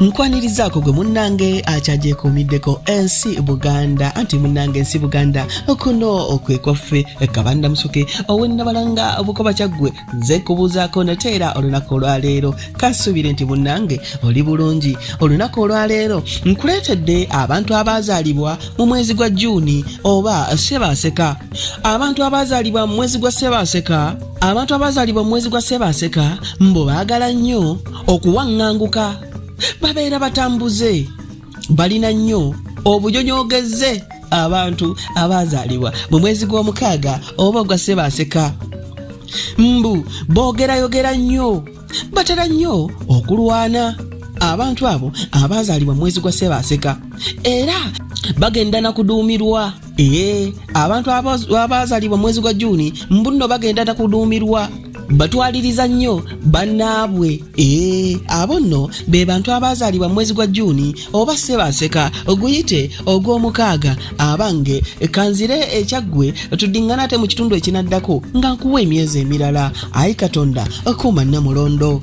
nkwanirizaako gwe munnange akyagyekuumiddeko ensi Buganda anti munnange ensi Buganda okuno okwekwaffe Kabanda Musoke owennabalanga Bukoba Kyaggwe nze kubuuzaako nateera olunaku olwaleero kasuubire nti munnange oli bulungi. Olunaku olwaleero nkuleetedde abantu abazaalibwa mu mwezi gwa Juuni oba Ssebáseka. Abantu abazaalibwa mu mwezi gwa Ssebáseka, abantu abazaalibwa mu mwezi gwa Ssebáseka mbo baagala nnyo okuwaŋŋanguka, babeera batambuze, balina nnyo obujonyogeze abantu abazaalibwa mu mwezi gw'omukaaga oba gwa Ssebáseka. Mbu boogerayogera nnyo, batera nnyo okulwana abantu abo abazaalibwa mu mwezi gwa Ssebáseka era bagenda na kuduumirwa. Abantu abazaalibwa mu mwezi gwa Juuni mbu nno bagenda na kuduumirwa, batwaliriza nnyo bannaabwe. Abo nno be bantu abazaalibwa mu mwezi gwa Juuni oba Ssebáseka oguyite ogw'omukaaga. Abange kanzire ekyaggwe tuddingana ate mu kitundu ekinaddako nga nkuwa emyezi emirala. Ayi Katonda kuuma Namulondo.